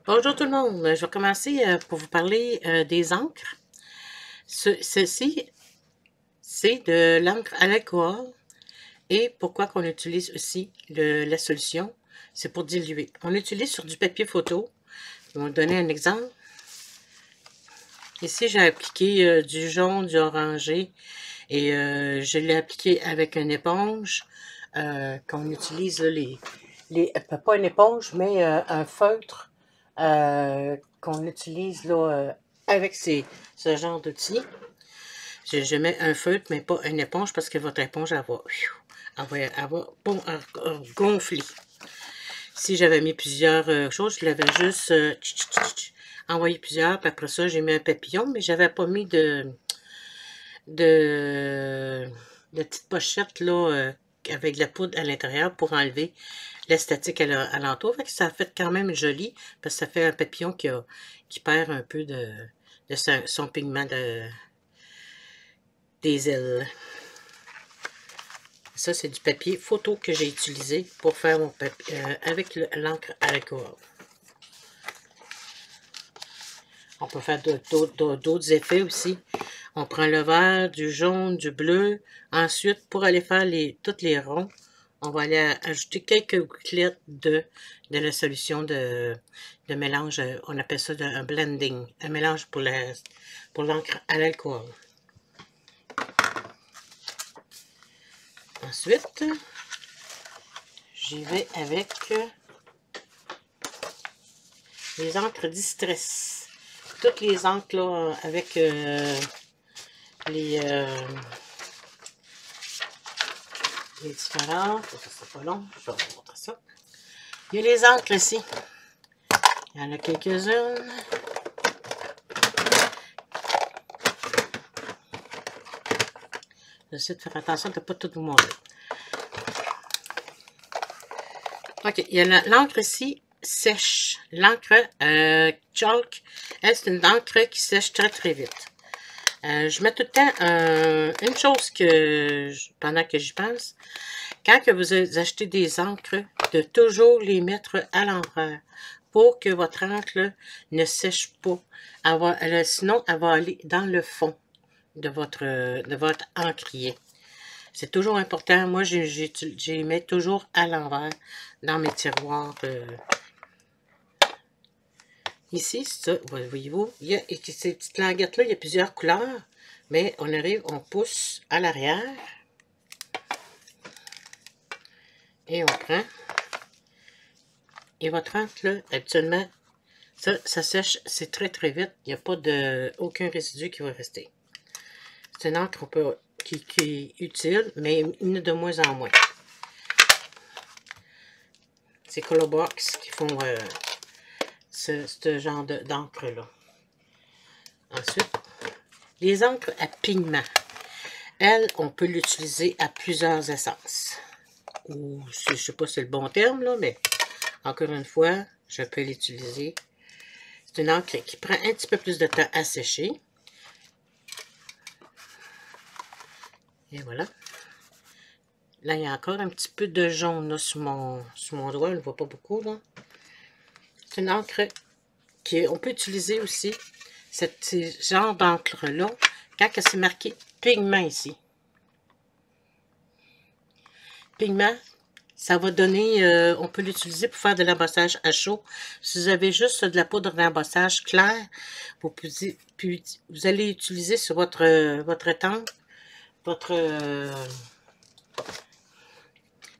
Bonjour tout le monde, je vais commencer pour vous parler des encres. Celle-ci, c'est de l'encre à l'alcool et pourquoi qu'on utilise aussi la solution, c'est pour diluer. On utilise sur du papier photo. Je vais vous donner un exemple. Ici, j'ai appliqué du jaune, du orangé et je l'ai appliqué avec une éponge qu'on utilise là, pas une éponge, mais un feutre qu'on utilise là, avec ce genre d'outils. Je mets un feutre, mais pas une éponge, parce que votre éponge, elle va bon, gonfler. Si j'avais mis plusieurs choses, je l'avais juste envoyé plusieurs, puis après ça, j'ai mis un papillon, mais j'avais pas mis de petites pochettes là, avec de la poudre à l'intérieur pour enlever la statique à l'entour. Fait que ça a fait quand même joli, parce que ça fait un papillon qui perd un peu de son pigment des ailes. Ça, c'est du papier photo que j'ai utilisé pour faire mon papier avec l'encre à l'alcool. On peut faire d'autres effets aussi. On prend le vert, du jaune, du bleu. Ensuite, pour aller faire tous les ronds, on va aller ajouter quelques gouttelettes de la solution de mélange. On appelle ça un blending. Un mélange pour l'encre à l'alcool. Ensuite, j'y vais avec les encres Distress. Toutes les encres là, avec les différentes. Ça, c'est pas long, je vais vous montrer ça. Il y a les encres ici. Il y en a quelques-unes. J'essaie de faire attention de ne pas tout vous montrer. OK, il y a l'encre ici sèche. L'encre chalk, elle, c'est une encre qui sèche très très vite. Je mets tout le temps une chose pendant que j'y pense. Quand que vous achetez des encres, de toujours les mettre à l'envers pour que votre encre ne sèche pas. Sinon, elle va aller dans le fond de votre encrier. C'est toujours important. Moi, j'y mets toujours à l'envers dans mes tiroirs. Ici, ça, voyez-vous, il y a ces petites languettes-là, il y a plusieurs couleurs, mais on arrive, on pousse à l'arrière et on prend. Et votre encre, là, habituellement, ça sèche, c'est très très vite. Il n'y a pas aucun résidu qui va rester. C'est une encre qui est utile, mais de moins en moins. C'est Colorbox qui font ce genre d'encre-là. Ensuite, les encres à pigment. Elles, on peut l'utiliser à plusieurs essences. Ou, je ne sais pas si c'est le bon terme, là, mais encore une fois, je peux l'utiliser. C'est une encre qui prend un petit peu plus de temps à sécher. Et voilà. Là, il y a encore un petit peu de jaune là, sur mon doigt. On ne le voit pas beaucoup, là. C'est une encre qu'on peut utiliser aussi. Ce genre d'encre-là, quand c'est marqué pigment ici. Pigment, ça va donner, on peut l'utiliser pour faire de l'embossage à chaud. Si vous avez juste de la poudre d'embossage claire, vous allez utiliser sur votre tente,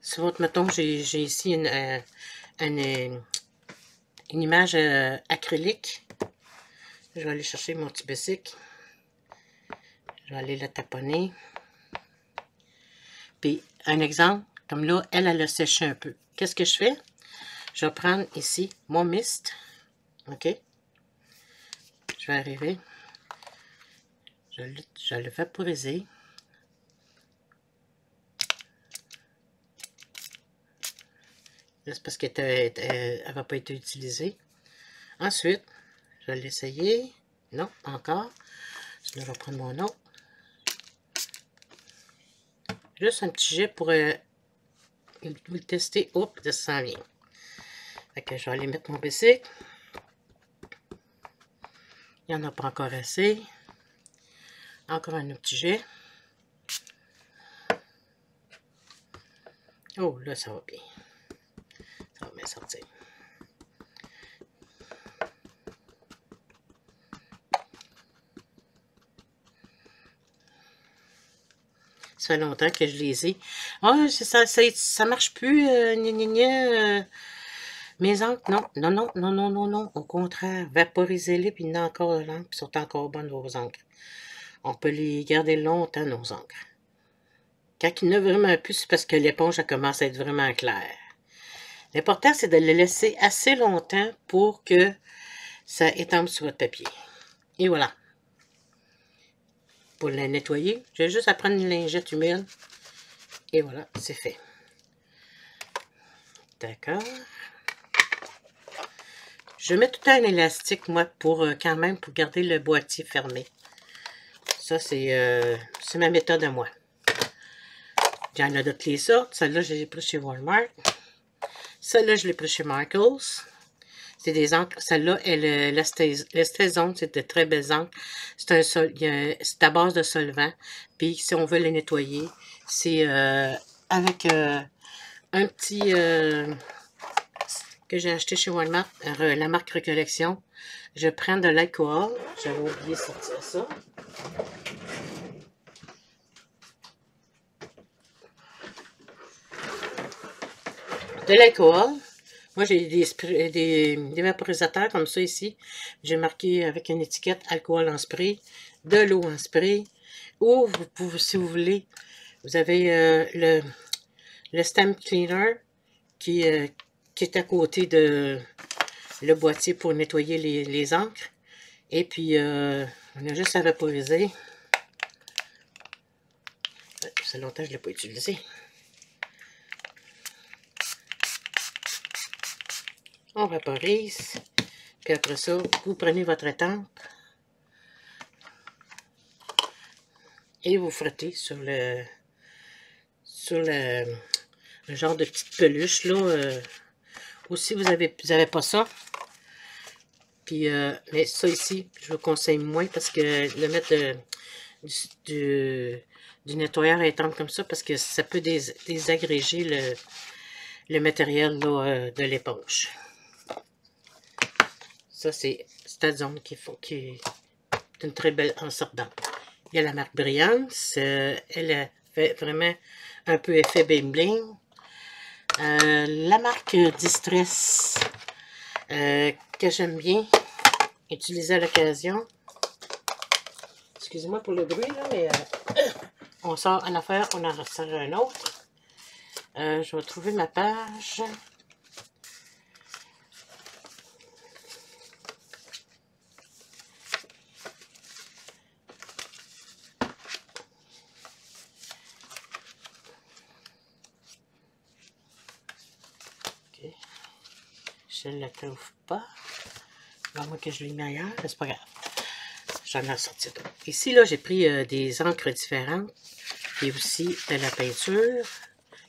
sur votre, mettons, j'ai ici une image acrylique. Je vais aller chercher mon petit bicycle. Je vais aller la taponner. Puis, un exemple, comme là, elle a séché un peu. Qu'est-ce que je fais? Je vais prendre ici mon mist. OK? Je vais arriver. Je vais le vaporiser. C'est parce qu'elle ne va pas être utilisée. Ensuite, je vais l'essayer. Non, encore. Je vais reprendre mon autre. Juste un petit jet pour vous le tester. Oups, ça s'en vient. Fait que je vais aller mettre mon bicycle. Il n'y en a pas encore assez. Encore un autre petit jet. Oh, là, ça va bien. Ça va bien sortir. Ça fait longtemps que je les ai. Ah, ça marche plus, gna, gna, gna, mes encres, non, non, non, non, non, non, non. Au contraire, vaporisez-les, puis il y en a encore dedans, puis sont encore bonnes, vos encres. On peut les garder longtemps, nos encres. Quand il n'y en a vraiment plus, c'est parce que l'éponge, elle commence à être vraiment claire. L'important, c'est de le laisser assez longtemps pour que ça étampe sur votre papier. Et voilà. Pour la nettoyer, j'ai juste à prendre une lingette humide. Et voilà, c'est fait. D'accord. Je mets tout un élastique, moi, pour quand même, pour garder le boîtier fermé. Ça, c'est ma méthode à moi. Il y en a de toutes les sortes. Celle-là, je l'ai pris chez Walmart. Celle-là, je l'ai pris chez Michaels. C'est des encres. Celle-là, l'Estésone, c'est de très belles encres. C'est à base de solvant. Puis, si on veut les nettoyer, c'est avec un petit que j'ai acheté chez Walmart, la marque Recollection. Je prends de l'alcool. J'avais oublié de sortir ça. De l'alcool. Moi, j'ai des vaporisateurs comme ça ici. J'ai marqué avec une étiquette alcool en spray, de l'eau en spray. Ou, vous pouvez, si vous voulez, vous avez le stamp cleaner qui est à côté de le boîtier pour nettoyer les encres. Et puis, on a juste à vaporiser. Ça fait longtemps que je ne l'ai pas utilisé. On vaporise. Puis après ça, vous prenez votre étampe et vous frottez sur le genre de petite peluche là. Ou si vous avez pas ça. Puis, mais ça ici, je vous conseille moins parce que le mettre du nettoyeur à étampe comme ça, parce que ça peut désagréger le matériel là, de l'éponge. Ça, c'est Stazone qui est une très belle ensortante. Il y a la marque Brillance. Elle fait vraiment un peu effet bling bling. La marque Distress que j'aime bien utiliser à l'occasion. Excusez-moi pour le bruit, là, mais on sort une affaire, on en ressort un autre. Je vais trouver ma page. Okay. Je ne la trouve pas. Moi que je l'ai mis ailleurs, c'est pas grave. J'en ai sorti d'autres. Ici, là, j'ai pris des encres différentes. Et aussi de la peinture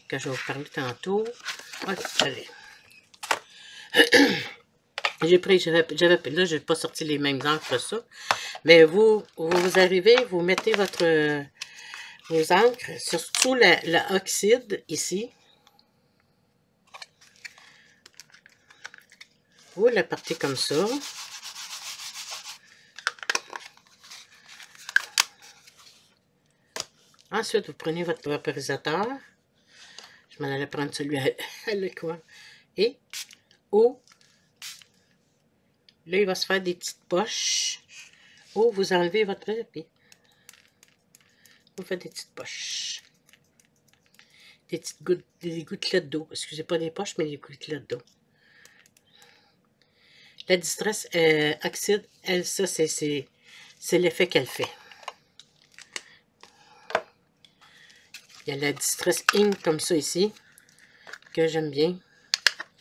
que je vais vous parler tantôt. Ok, je l'ai. J'ai pris, là, je n'ai pas sorti les mêmes encres que ça. Mais vous arrivez, vous mettez vos encres, surtout la oxyde ici. Vous la partez comme ça. Ensuite, vous prenez votre vaporisateur. Je m'en allais prendre celui à l'écoute. Et, là, il va se faire des petites poches. Vous enlevez votre papier. Vous faites des petites poches. Des petites gouttelettes d'eau. Excusez pas des poches, mais des gouttelettes d'eau. La Distress Oxide, elle, ça, c'est l'effet qu'elle fait. Il y a la Distress Ink comme ça ici, que j'aime bien.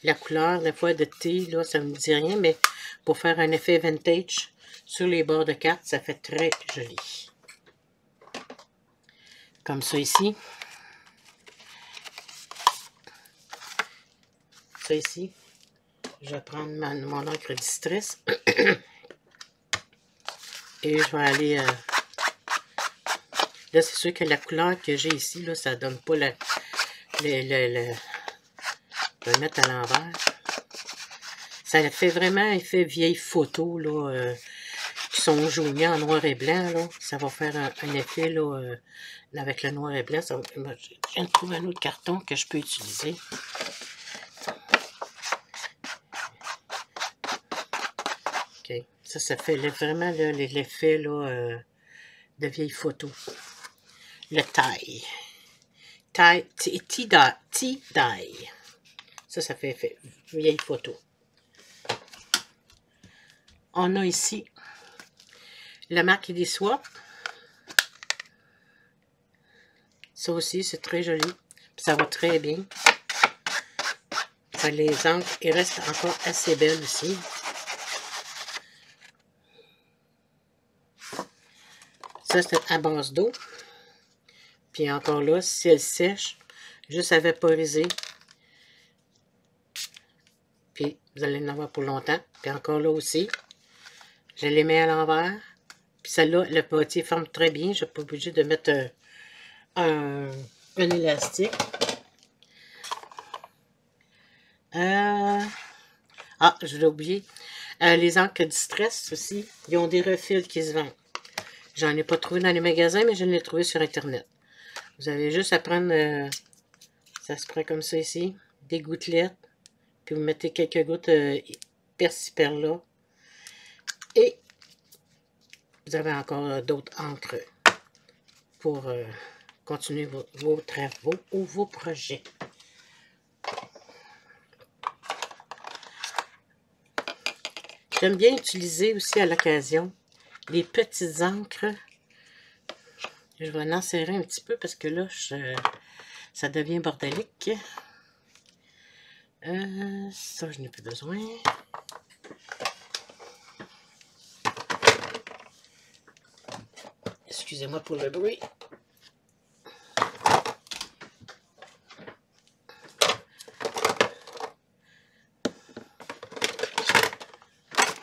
La couleur, la fois de thé, là, ça ne me dit rien, mais pour faire un effet vintage sur les bords de carte, ça fait très joli. Comme ça ici. Ça ici. Je vais prendre mon encre Distress. Et je vais aller... là, c'est sûr que la couleur que j'ai ici, là, ça donne pas la... Je vais le mettre à l'envers. Ça fait vraiment effet vieille photo, là, qui sont jaunies en noir et blanc, là. Ça va faire un effet, là, avec le noir et blanc. Ça, je viens de trouver un autre carton que je peux utiliser. OK. Ça fait vraiment l'effet, là, de vieille photo. Le tie. Tie-dye. Ça fait effet vieille photo. On a ici la marque des soies. Ça aussi, c'est très joli. Ça va très bien. Ça, les encres, ils restent encore assez belles aussi. Ça, c'est à base d'eau. Puis encore là, si elle sèche, juste à vaporiser. Puis vous allez en avoir pour longtemps. Puis encore là aussi, je les mets à l'envers. Puis celle-là, le potier forme très bien. Je ne suis pas obligée de mettre un élastique. Ah, je l'ai oublié. Les encres Distress aussi, ils ont des refils qui se vendent. J'en ai pas trouvé dans les magasins, mais je l'ai trouvé sur Internet. Vous avez juste à prendre, ça se prend comme ça ici, des gouttelettes, puis vous mettez quelques gouttes par-ci par-là. Et vous avez encore d'autres encres pour continuer vos travaux ou vos projets. J'aime bien utiliser aussi à l'occasion les petites encres. Je vais en serrer un petit peu parce que là, ça devient bordélique. Ça, je n'ai plus besoin. Excusez-moi pour le bruit.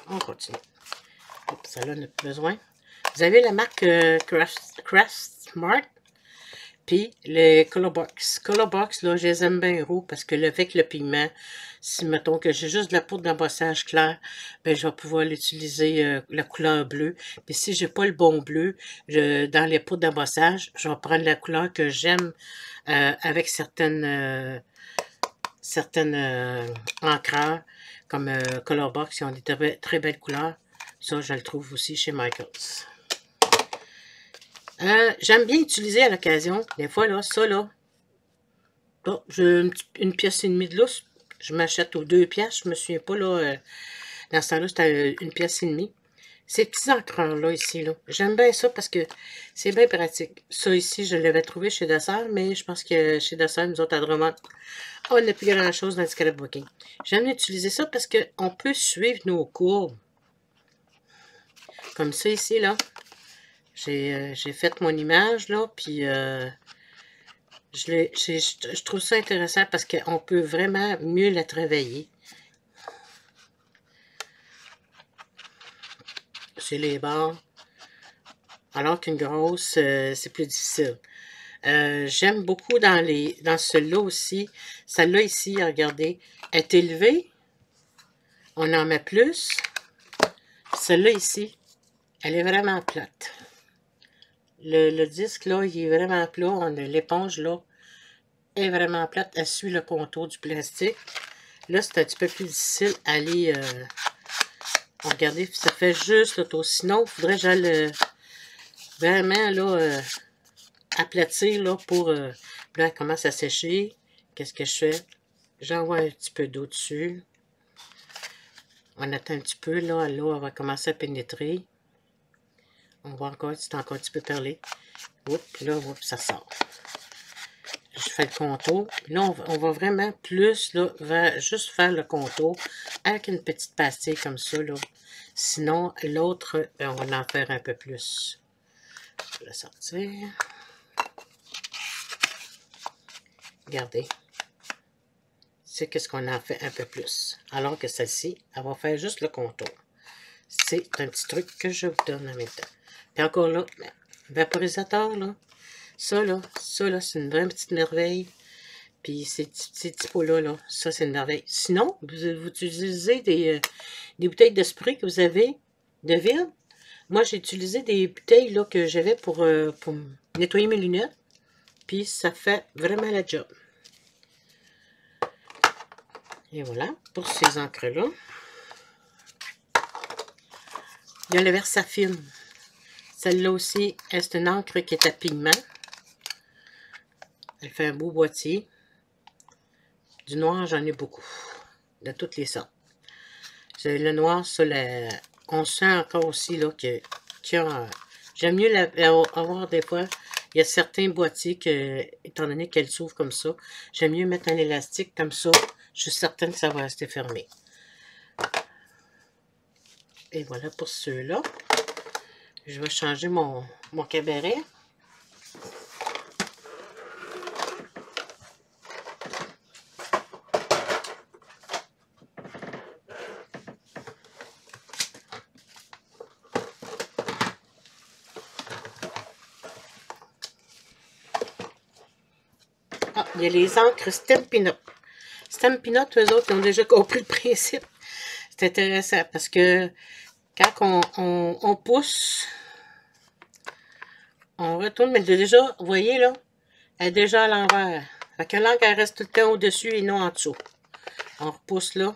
On continue. Celle-là, on n'a plus besoin. Vous avez la marque Craftmark. Puis les Colorbox. Colorbox, là, je les aime bien roux parce que avec le pigment, si mettons que j'ai juste de la poudre d'embossage clair, ben je vais pouvoir l'utiliser la couleur bleue. Puis si j'ai pas le bon bleu, dans les poudres d'embossage, je vais prendre la couleur que j'aime avec certaines encreurs comme Colorbox, qui ont des très, très belles couleurs. Ça, je le trouve aussi chez Michaels. J'aime bien utiliser à l'occasion, des fois, là, ça, là. Bon, j'ai une pièce et demie de lousse. Je m'achète aux 2 pièces. Je me souviens pas, là. Dans ce temps-là, c'était une pièce et demie. Ces petits encreurs-là, ici, là. J'aime bien ça parce que c'est bien pratique. Ça, ici, je l'avais trouvé chez Dessert, mais je pense que chez Dessert, nous autres, à Drummond, on n'a plus grand-chose dans le scrapbooking. J'aime utiliser ça parce qu'on peut suivre nos courbes. Comme ça, ici, là. J'ai fait mon image, là, puis je trouve ça intéressant parce qu'on peut vraiment mieux la travailler. Sur les bords. Alors qu'une grosse, c'est plus difficile. J'aime beaucoup dans celle-là aussi. Celle-là ici, regardez, est élevée. On en met plus. Celle-là ici, elle est vraiment plate. Le disque, là, il est vraiment plat. L'éponge, là, est vraiment plate. Elle suit le contour du plastique. Là, c'est un petit peu plus difficile à aller... regardez, ça fait juste le tour. Sinon, il faudrait que j'aille vraiment, là, aplatir, là, pour... là, elle commence à sécher. Qu'est-ce que je fais? J'envoie un petit peu d'eau dessus. On attend un petit peu, là, l'eau, elle va commencer à pénétrer. On voit encore, c'est encore un petit peu perlé. Oups, là, oups, ça sort. Je fais le contour. Là, on va vraiment plus, là, juste faire le contour avec une petite pastille comme ça, là. Sinon, l'autre, on va en faire un peu plus. Je vais la sortir. Regardez. C'est qu'est-ce qu'on en fait un peu plus. Alors que celle-ci, elle va faire juste le contour. C'est un petit truc que je vous donne en même temps. Puis encore là, vaporisateur, là. Ça, là, c'est une vraie petite merveille. Puis ces petits pots-là, là, ça, c'est une merveille. Sinon, vous utilisez des bouteilles de spray que vous avez de vide. Moi, j'ai utilisé des bouteilles là, que j'avais pour nettoyer mes lunettes. Puis ça fait vraiment la job. Et voilà, pour ces encres-là. Il y a le Versafine. Celle-là aussi, c'est une encre qui est à pigment. Elle fait un beau boîtier. Du noir, j'en ai beaucoup. De toutes les sortes. Le noir, ça, on sent encore aussi là, j'aime mieux avoir des fois. Il y a certains boîtiers que, étant donné qu'elles s'ouvrent comme ça, j'aime mieux mettre un élastique comme ça. Je suis certaine que ça va rester fermé. Et voilà pour ceux-là. Je vais changer mon cabaret. Ah, il y a les encres Stampin' Up. Stampin' Up, eux autres, ils ont déjà compris le principe. C'est intéressant parce que quand on pousse, on retourne, mais déjà, vous voyez là, elle est déjà à l'envers. Fait que l'encre, elle reste tout le temps au-dessus et non en dessous. On repousse là,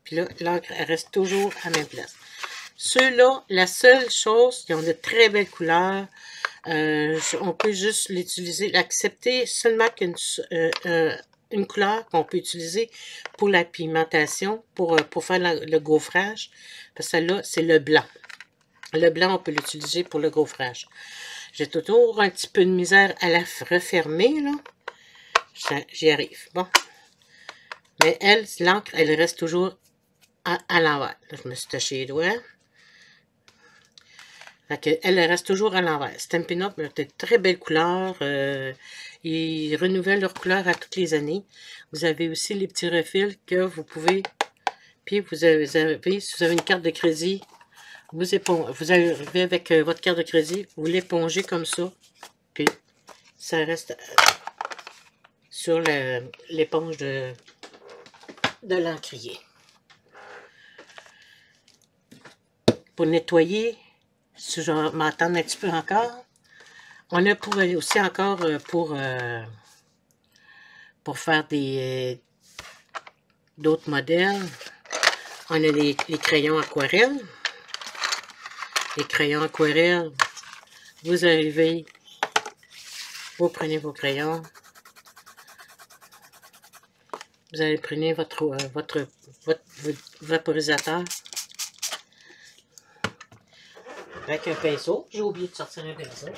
puis là, l'encre, elle reste toujours à la même place. Ceux-là, la seule chose, ils ont de très belles couleurs. On peut juste l'utiliser, l'accepter seulement qu'une couleur qu'on peut utiliser pour la pigmentation, pour faire le gaufrage. Parce que celle-là, c'est le blanc. Le blanc, on peut l'utiliser pour le gaufrage. J'ai toujours un petit peu de misère à la refermer, là. J'y arrive. Bon. Mais elle, l'encre, elle reste toujours à l'envers. Là, je me suis taché les doigts. Fait que, elle reste toujours à l'envers. Stampin' Up, de très belles couleurs. Ils renouvellent leurs couleurs à toutes les années. Vous avez aussi les petits refils que vous pouvez... Puis vous avez, si vous avez une carte de crédit, vous arrivez avec votre carte de crédit, vous l'épongez comme ça. Puis ça reste sur l'éponge de l'encrier. Pour nettoyer, si je m'entends un petit peu encore, on a aussi encore pour faire d'autres modèles. On a les crayons aquarelles. Les crayons aquarelles, vous arrivez, vous prenez vos crayons, vous allez prendre votre vaporisateur avec un pinceau. J'ai oublié de sortir un pinceau.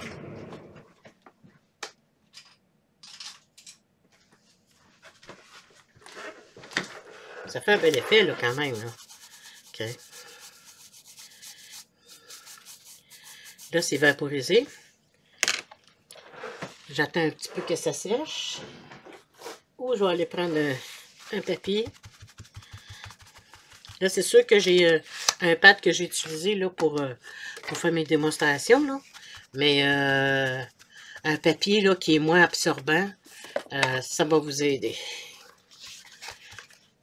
Ça fait un bel effet, là, quand même. Là. OK. Là, c'est vaporisé. J'attends un petit peu que ça sèche. Ou je vais aller prendre un papier. Là, c'est sûr que j'ai un pad que j'ai utilisé là, pour faire mes démonstrations. Là. Mais un papier là, qui est moins absorbant, ça va vous aider.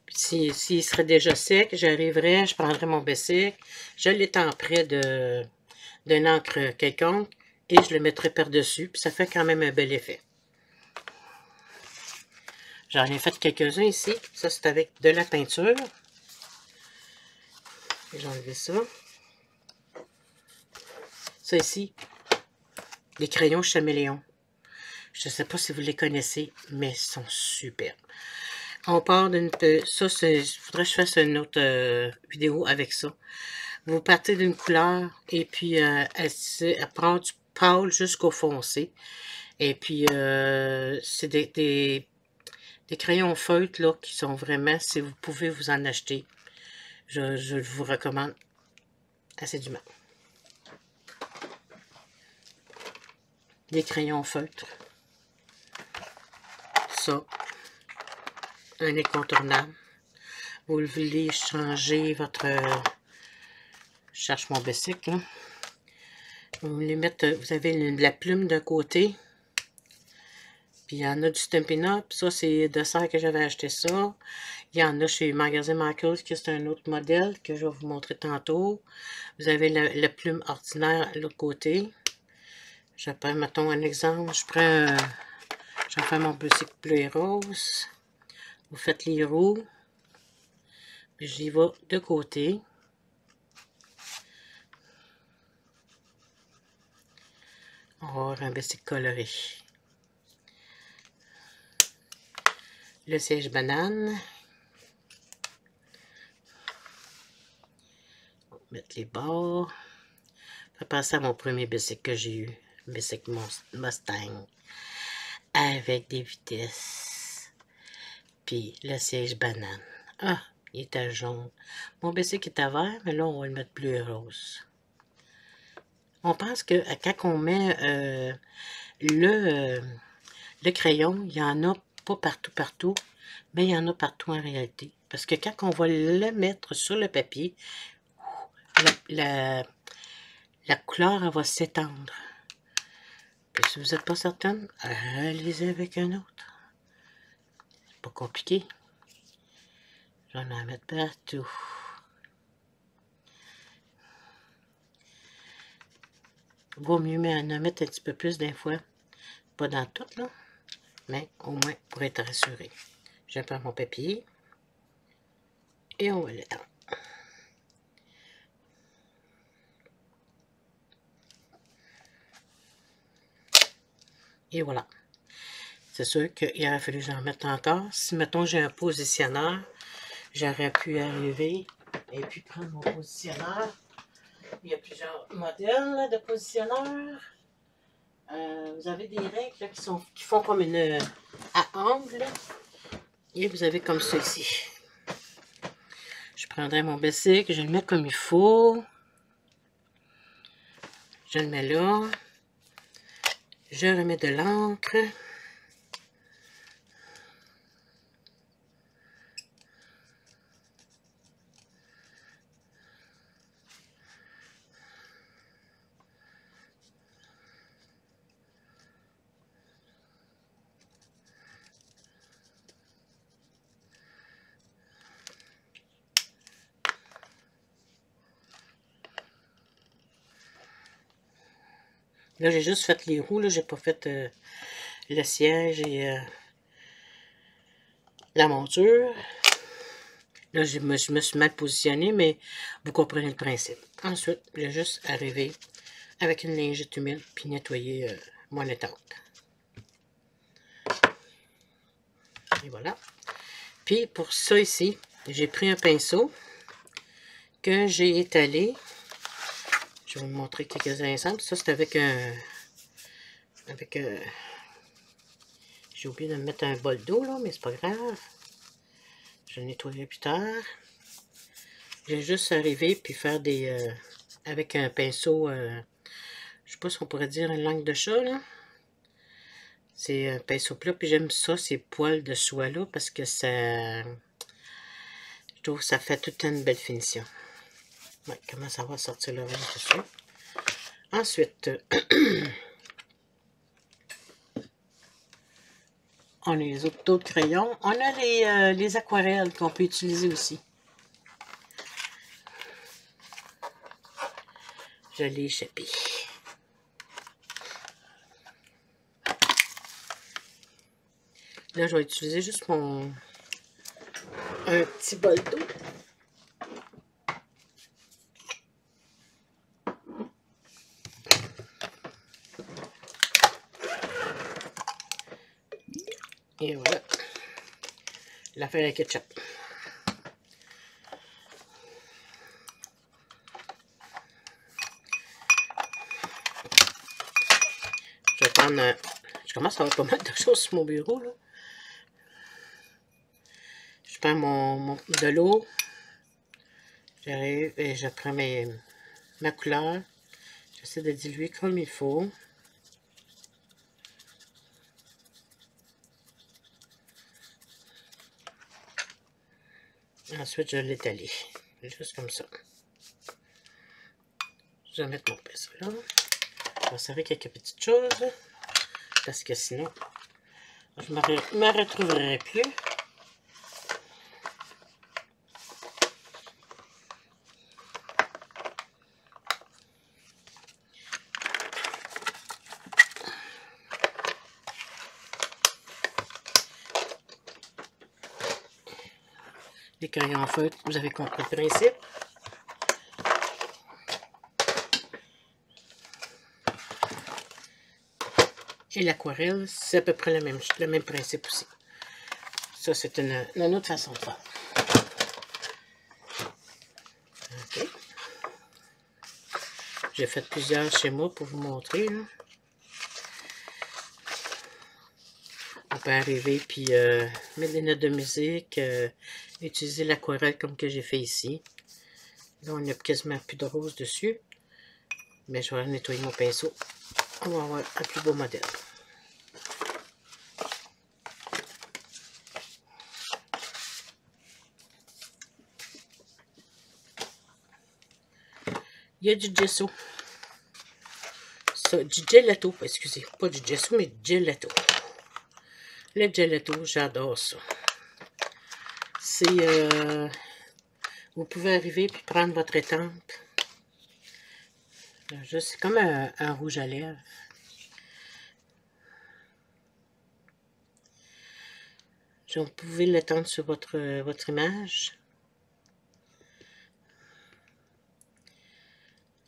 S'il serait déjà sec, j'arriverais, je prendrais mon Bessic, je l'étendrais d'une encre quelconque et je le mettrai par-dessus, puis ça fait quand même un bel effet. J'en ai fait quelques-uns ici. Ça, c'est avec de la peinture. J'ai enlevé ça. Ça ici, les crayons Chaméléon. Je ne sais pas si vous les connaissez, mais ils sont superbes. On part d'une... Ça, il faudrait que je fasse une autre vidéo avec ça. Vous partez d'une couleur et puis elle prend du pâle jusqu'au foncé. Et puis, c'est des crayons feutres là, qui sont vraiment, si vous pouvez vous en acheter, je vous recommande assidûment. Des crayons feutres. Ça, un incontournable. Vous voulez changer votre Je cherche mon bicycle, là. Vous les mettre, vous avez la plume d'un côté. Puis il y en a du Stampin' Up. Ça, c'est de ça que j'avais acheté ça. Il y en a chez Magasin Michaels, qui c'est un autre modèle que je vais vous montrer tantôt. Vous avez la plume ordinaire à l'autre côté. Je prends, mettons un exemple. Je fais mon bicycle bleu et rose. Vous faites les roues. Puis j'y vais de côté. On va avoir un bicycle coloré. Le siège banane. On va mettre les bords. Je vais passer à mon premier bicycle que j'ai eu. Bicycle Mustang. Avec des vitesses. Puis le siège banane. Ah, il était jaune. Mon bicycle était vert, mais là, on va le mettre bleu et rose. On pense que quand on met le crayon, il y en a pas partout, mais il y en a partout en réalité. Parce que quand on va le mettre sur le papier, la couleur, elle va s'étendre. Puis si vous n'êtes pas certaine, allez-y avec un autre. C'est pas compliqué. Je vais en mettre partout. Vaut mieux en mettre un petit peu plus des fois. Pas dans tout, là. Mais au moins pour être rassuré. Je prends mon papier. Et on va l'étendre. Et voilà. C'est sûr qu'il aurait fallu que j'en mette encore. Si, mettons, j'ai un positionneur, j'aurais pu arriver et puis prendre mon positionneur. Il y a plusieurs modèles là, de positionneurs. Vous avez des règles là, qui font comme une à angle. Là. Et vous avez comme ceci. Je prendrai mon bicycle, je le mets comme il faut. Je le mets là. Je remets de l'encre. Là, j'ai juste fait les roues, là, j'ai pas fait le siège et la monture. Là, je me suis mal positionnée, mais vous comprenez le principe. Ensuite, j'ai juste arrivé avec une lingette humide puis nettoyer mon étante. Et voilà. Puis pour ça ici, j'ai pris un pinceau que j'ai étalé. Je vais vous montrer quelques exemples. Ça, c'est avec un... j'ai oublié de mettre un bol d'eau, là, mais c'est pas grave. Je le nettoierai plus tard. J'ai juste arrivé puis faire des... avec un pinceau... je sais pas si on pourrait dire une langue de chat, là. C'est un pinceau plat, puis j'aime ça, ces poils de soie-là, parce que ça... Je trouve que ça fait toute une belle finition. Ouais, comment ça va sortir le reste de ça. Ensuite... on a les autres crayons. On a les aquarelles qu'on peut utiliser aussi. Je l'ai échappé. Là, je vais utiliser juste un petit bol d'eau. Et voilà. L'affaire à ketchup. Je vais prendre... je commence à avoir pas mal de choses sur mon bureau, là. Je prends de l'eau. J'arrive et je prends ma couleur. J'essaie de diluer comme il faut. Ensuite, je l'étalise. Juste comme ça. Je vais mettre mon pinceau là. Je vais servir quelques petites choses. Parce que sinon, je ne me retrouverai plus. Les crayons en feutre, vous avez compris le principe. Et l'aquarelle, c'est à peu près le même principe aussi. Ça, c'est une autre façon de faire. OK. J'ai fait plusieurs schémas pour vous montrer. Là. On peut arriver puis mettre des notes de musique, utiliser l'aquarelle comme que j'ai fait ici. Là, on n'a quasiment plus de rose dessus. Mais je vais nettoyer mon pinceau. On va avoir un plus beau modèle. Il y a du gesso. Ça, du gelato, excusez, pas du gesso, mais du gelato. Le gelato, j'adore ça. C'est... vous pouvez arriver et prendre votre étampe. C'est comme un rouge à lèvres. Donc, vous pouvez l'étendre sur votre image.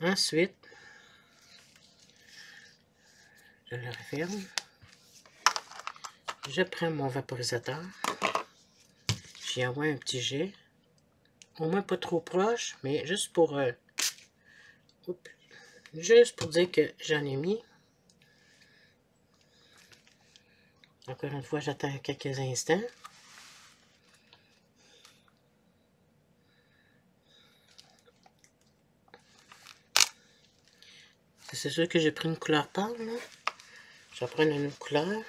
Ensuite, je le referme. Je prends mon vaporisateur. J'y envoie un petit jet. Au moins pas trop proche, mais juste pour... juste pour dire que j'en ai mis. Encore une fois, j'attends quelques instants. C'est sûr que j'ai pris une couleur pâle. Là. Je vais prendre une autre couleur.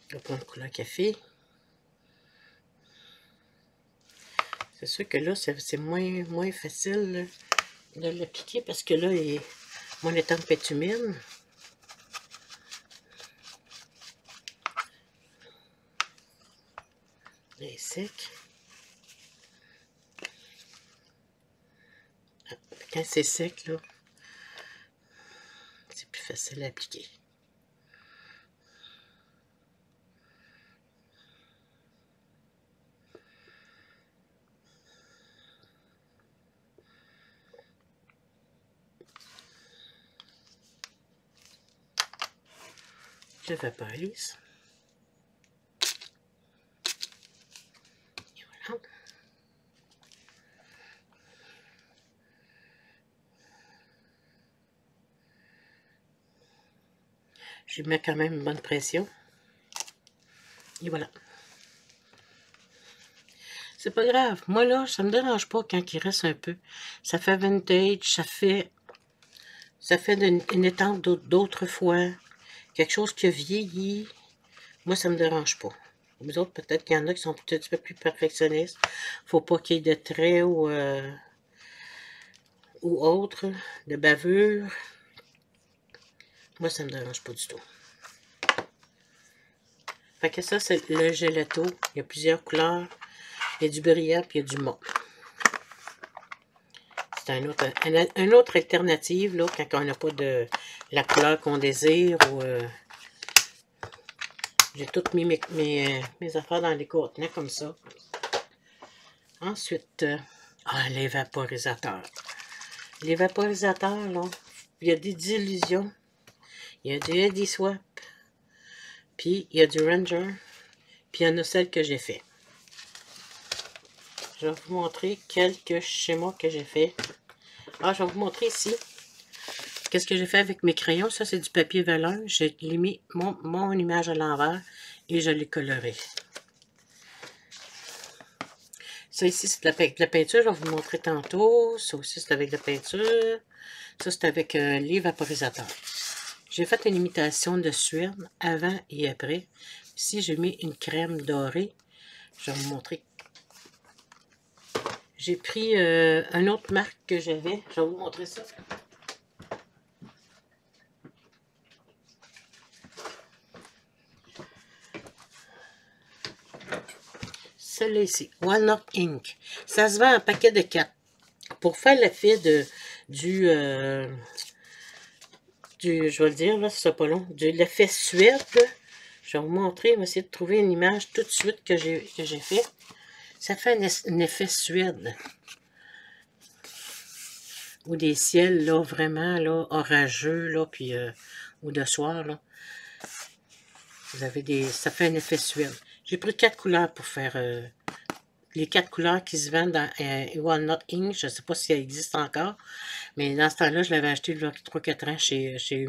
Je vais prendre une couleur café. C'est sûr que là, c'est moins facile de l'appliquer parce que là, mon étampe est humide. Elle est sec. Quand c'est sec, là, c'est plus facile à appliquer. Je vaporise. Et voilà. Je mets quand même une bonne pression. Et voilà. C'est pas grave. Moi, là, ça me dérange pas quand il reste un peu. Ça fait vintage, ça fait une étampe d'autrefois. Quelque chose qui a vieilli. Moi, ça me dérange pas. Vous autres, peut-être qu'il y en a qui sont peut-être un petit peu plus perfectionnistes. Faut pas qu'il y ait de traits ou autre, de bavure. Moi, ça me dérange pas du tout. Fait que ça, c'est le gelato. Il y a plusieurs couleurs. Il y a du brillant puis il y a du mat. C'est une autre alternative là, quand on n'a pas de la couleur qu'on désire. Ou j'ai toutes mis mes affaires dans les contenants comme ça. Ensuite, les vaporisateurs. Les vaporisateurs, là, il y a des dilutions. Il y a du Eddy Swap. Puis, il y a du Ranger. Puis, il y en a celle que j'ai fait. Je vais vous montrer quelques schémas que j'ai fait. Je vais vous montrer ici. Qu'est-ce que j'ai fait avec mes crayons? Ça, c'est du papier vélin. J'ai mis mon image à l'envers et je l'ai coloré. Ça ici, c'est de la peinture. Je vais vous montrer tantôt. Ça aussi, c'est avec de la peinture. Ça, c'est avec les vaporisateurs. J'ai fait une imitation de Suède avant et après. Ici, j'ai mis une crème dorée. Je vais vous montrer. J'ai pris une autre marque que j'avais. Je vais vous montrer ça. Celle-là ici, Walnut Ink. Ça se vend en paquet de 4. Pour faire l'effet je vais le dire, là, c'est pas long, de l'effet Suède, je vais vous montrer, je vais essayer de trouver une image tout de suite que j'ai fait. Ça fait un effet Suède. Ou des ciels, là, vraiment, là, orageux, là, puis, ou de soir, là. Vous avez ça fait un effet Suède. J'ai pris 4 couleurs pour faire les 4 couleurs qui se vendent dans Walnut Ink. Je ne sais pas si ça existe encore, mais dans ce temps-là, je l'avais acheté il y a 3-4 ans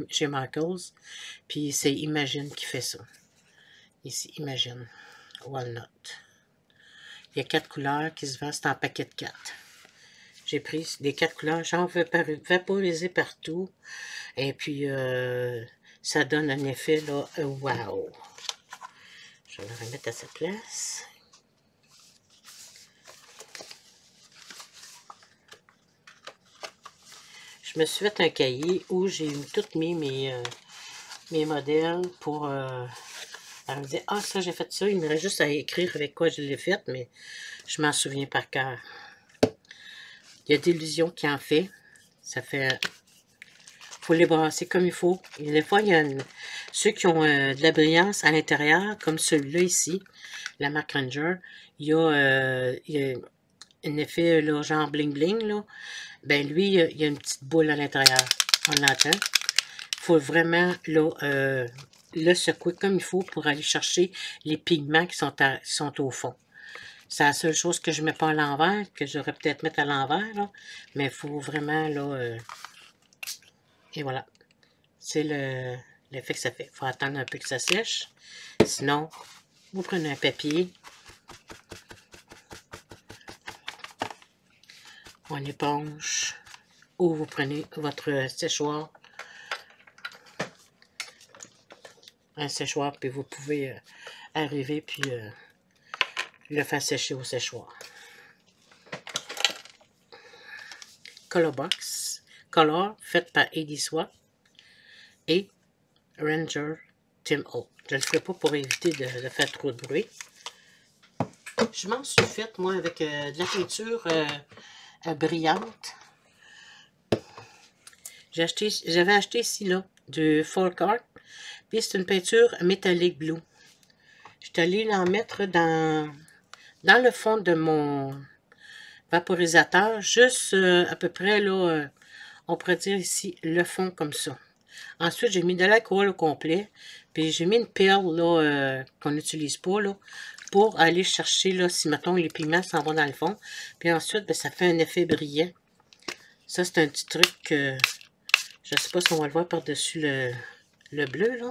chez Michaels. Puis c'est Imagine qui fait ça. Ici, Imagine. Walnut. Il y a 4 couleurs qui se vendent, c'est en paquet de 4. J'ai pris les 4 couleurs, j'en vaporiser partout. Et puis, ça donne un effet, là, wow! Je vais le remettre à sa place. Je me suis fait un cahier où j'ai tout mis mes modèles pour elle me dire, ah, ça, j'ai fait ça. Il me reste juste à écrire avec quoi je l'ai fait, mais je m'en souviens par cœur. Il y a d'illusions qui en fait. Ça fait... faut les brasser comme il faut. Et des fois, il y a ceux qui ont de la brillance à l'intérieur, comme celui-là ici, la Mark Ranger, il y a un effet là, genre bling-bling, là. Ben lui, il y a une petite boule à l'intérieur. On l'entend. Il faut vraiment là, le secouer comme il faut pour aller chercher les pigments qui sont au fond. C'est la seule chose que je ne mets pas à l'envers, que j'aurais peut-être mettre à l'envers, là. Mais il faut vraiment, là... et voilà. C'est l'effet que ça fait. Il faut attendre un peu que ça sèche. Sinon, vous prenez un papier. On éponge. Ou vous prenez votre séchoir. Un séchoir, puis vous pouvez arriver, puis le faire sécher au séchoir. Colorbox. Color, fait par Eddie Swap. Et Ranger Tim O. Je ne le ferai pas pour éviter de faire trop de bruit. Je m'en suis faite, moi, avec de la peinture brillante. J'avais acheté ici, là, de Folk Art. Puis c'est une peinture métallique blue. Je suis allée l'en mettre dans le fond de mon vaporisateur. Juste à peu près, là, on pourrait dire ici, le fond comme ça. Ensuite, j'ai mis de l'alcool au complet. Puis j'ai mis une perle là qu'on n'utilise pas là, pour aller chercher, là, si mettons les pigments s'en vont dans le fond. Puis ensuite, ben, ça fait un effet brillant. Ça, c'est un petit truc que je ne sais pas si on va le voir par-dessus le bleu, là.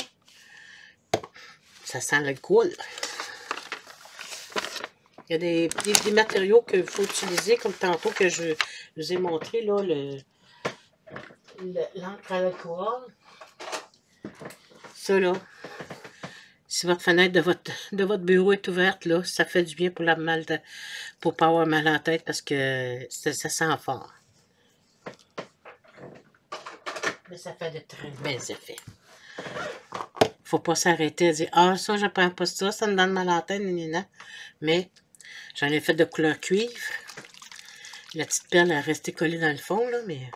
Ça sent l'alcool. Il y a des matériaux qu'il faut utiliser, comme tantôt que je vous ai montré, là, l'encre à l'alcool. Ça, là, si votre fenêtre de votre bureau est ouverte, là, ça fait du bien pour pour pas avoir mal en tête parce que ça sent fort. Mais ça fait de très bons effets. Faut pas s'arrêter à dire, ah, ça, je prends pas ça, ça me donne mal en tête, mais j'en ai fait de couleur cuivre. La petite perle est restée collée dans le fond, là, mais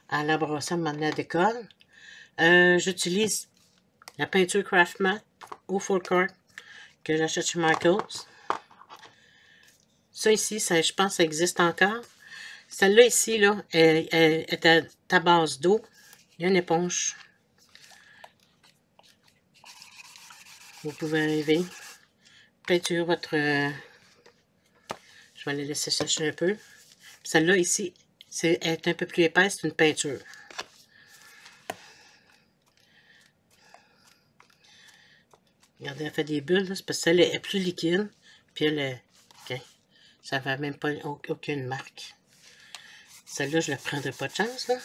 en la brossant, elle m'en a décolle. J'utilise la peinture Craft Matte au Folk Art que j'achète chez Michaels. Ça ici, ça, je pense que ça existe encore. Celle-là ici, là, elle est à ta base d'eau. Il y a une éponge. Vous pouvez arriver. Peinture votre... je vais la laisser sécher un peu. Celle-là ici, elle est un peu plus épaisse, c'est une peinture. Regardez, elle fait des bulles, c'est parce que celle est plus liquide. Puis elle est... Okay. Ça ne va même pas aucune marque. Celle-là, je ne la prendrai pas de chance, là.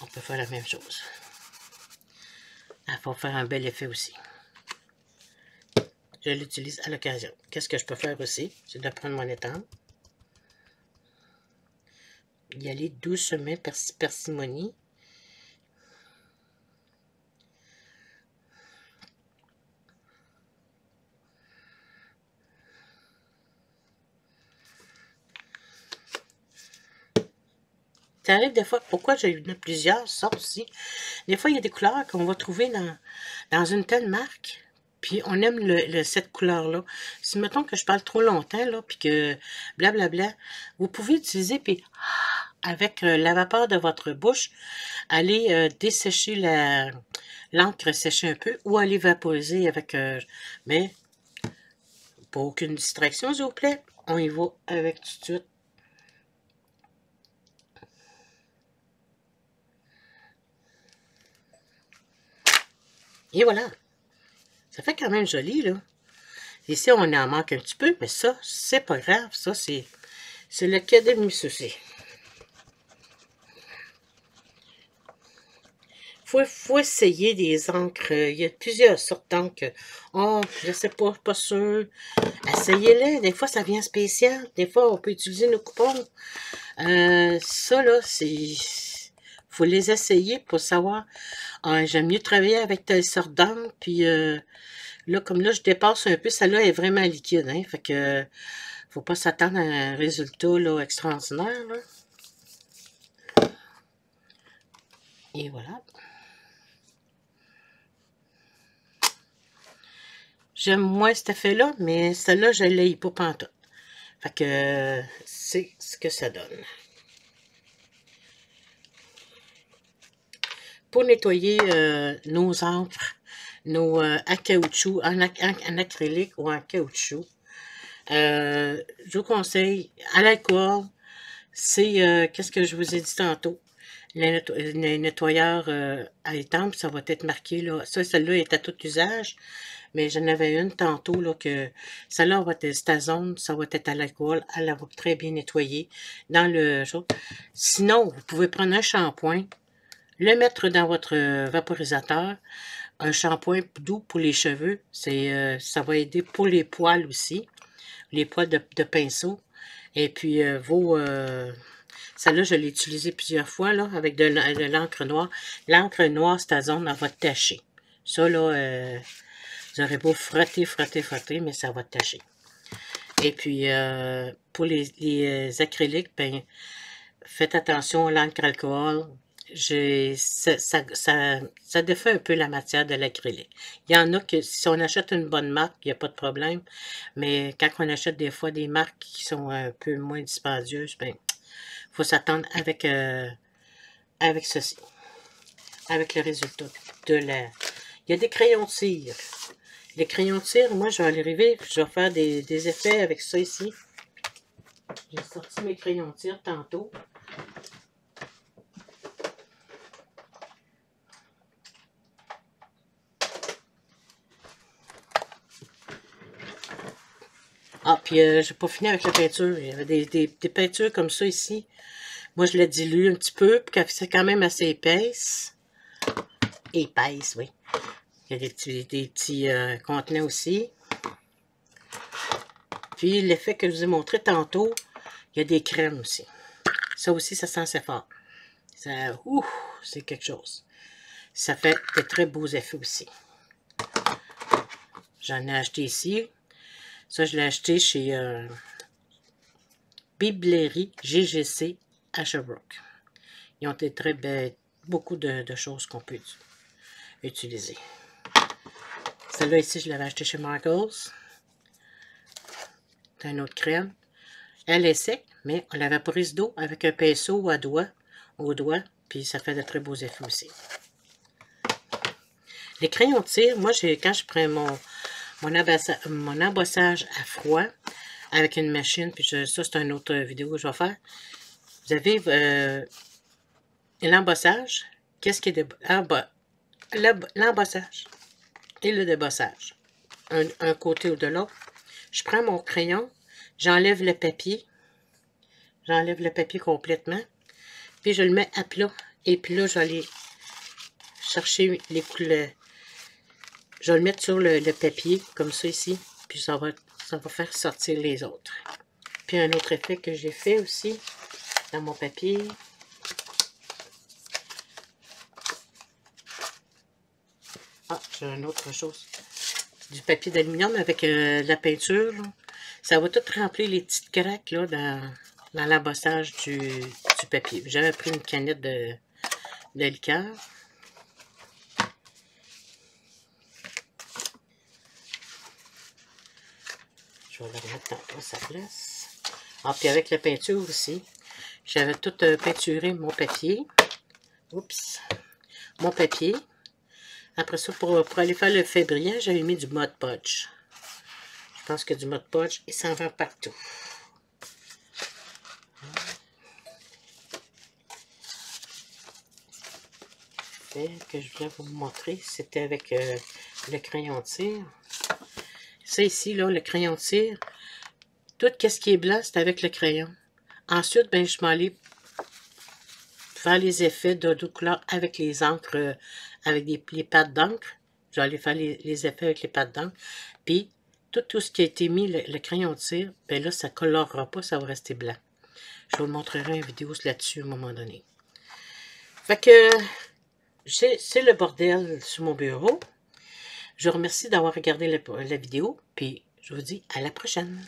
On peut faire la même chose. Elle va faire un bel effet aussi. Je l'utilise à l'occasion. Qu'est-ce que je peux faire aussi? C'est de prendre mon étampe. Y aller doucement, parcimonie. Ça arrive des fois, pourquoi j'ai eu plusieurs sortes aussi. Des fois, il y a des couleurs qu'on va trouver dans une telle marque, puis on aime cette couleur-là. Si mettons que je parle trop longtemps, là, puis que blablabla, vous pouvez utiliser, puis avec la vapeur de votre bouche, aller dessécher l'encre sécher un peu, ou aller vaporiser avec... mais, pour aucune distraction, s'il vous plaît, on y va avec tout de suite. Et voilà. Ça fait quand même joli, là. Ici, on en manque un petit peu, mais ça, c'est pas grave. Ça, c'est l'académie, ceci. Faut essayer des encres. Il y a plusieurs sortes d'encres. Oh, je sais pas sûr. Essayez-les. Des fois, ça vient spécial. Des fois, on peut utiliser nos coupons. Ça, là, c'est... Faut les essayer pour savoir. J'aime mieux travailler avec telle sorte d'encre. Puis là, comme là, je dépasse un peu. Celle-là est vraiment liquide. Hein, fait que faut pas s'attendre à un résultat là, extraordinaire. Là. Et voilà. J'aime moins cet effet-là, mais celle-là, je ne l'ai pas pantoute. Fait que c'est ce que ça donne. Pour nettoyer nos encres, nos à caoutchouc, en acrylique ou en caoutchouc, je vous conseille à l'alcool, c'est qu'est-ce que je vous ai dit tantôt, les nettoyeurs à étampe, ça va être marqué là. Ça, celle-là est à tout usage, mais j'en avais une tantôt là que celle-là va être Stazone, ça va être à l'alcool, elle va très bien nettoyer dans le jour. Sinon, vous pouvez prendre un shampoing, le mettre dans votre vaporisateur, un shampoing doux pour les cheveux, ça va aider pour les poils aussi, les poils de pinceau. Et puis celle-là, je l'ai utilisée plusieurs fois là, avec de l'encre noire. L'encre noire, Stazone, elle va tacher. Ça, là, vous aurez beau frotter, mais ça va tacher. Et puis, pour les acryliques, ben, faites attention à l'encre alcool. Ça défait un peu la matière de l'acrylique. Il y en a que, si on achète une bonne marque, il n'y a pas de problème. Mais quand on achète des fois des marques qui sont un peu moins dispendieuses, ben, faut s'attendre avec ceci. Avec le résultat de la... Il y a des crayons de cire. Les crayons de cire, moi, je vais arriver, je vais faire des effets avec ça ici. J'ai sorti mes crayons de cire tantôt. Ah, puis j'ai pas fini avec la peinture. Il y avait des peintures comme ça ici. Moi, je la dilue un petit peu, pour qu'elle soit quand même assez épaisse. Épaisse, oui. Il y a des petits contenants aussi. Puis, l'effet que je vous ai montré tantôt, il y a des crèmes aussi. Ça aussi, ça sent assez fort. Ça, c'est quelque chose. Ça fait de très beaux effets aussi. J'en ai acheté ici. Ça, je l'ai acheté chez Biblerie GGC à Sherbrooke. Ils ont été très belles, beaucoup de choses qu'on peut utiliser. Celle-là ici, je l'avais acheté chez Michaels. C'est une autre crème. Elle est sec, mais on la vaporise d'eau avec un pinceau au doigt, puis ça fait de très beaux effets aussi. Les crayons de cire, moi, quand je prends mon embossage à froid avec une machine, puis ça, c'est une autre vidéo que je vais faire. Vous avez l'embossage. Qu'est-ce qui est l'embossage et le débossage. un côté ou de l'autre. Je prends mon crayon, j'enlève le papier. J'enlève le papier complètement. Puis je le mets à plat. Et puis là, je vais aller chercher les couleurs. Je vais le mettre sur le papier, comme ça ici. Puis ça va faire sortir les autres. Puis un autre effet que j'ai fait aussi dans mon papier. Ah, j'ai une autre chose. Du papier d'aluminium avec la peinture. Là. Ça va tout remplir les petites craques là, dans l'embossage du papier. J'avais pris une canette de liqueur. Je vais la remettre à sa place. Ah, puis avec la peinture aussi, j'avais tout peinturé mon papier. Oups! Mon papier. Après ça, pour aller faire le fait brillant, j'avais mis du Mod Podge. Je pense que du Mod Podge, il s'en va partout. Que je voulais vous montrer, c'était avec le crayon de cire. Ça ici, là, le crayon de cire, tout ce qui est blanc, c'est avec le crayon. Ensuite, ben, je m'en allais faire les effets d'autres couleurs avec les encres, avec les pattes d'encre. Je vais aller faire les effets avec les pattes d'encre. Puis, tout ce qui a été mis, le crayon de cire, ben là, ça ne colorera pas, ça va rester blanc. Je vous montrerai une vidéo là-dessus à un moment donné. Fait que, c'est le bordel sur mon bureau. Je vous remercie d'avoir regardé la vidéo, puis je vous dis à la prochaine.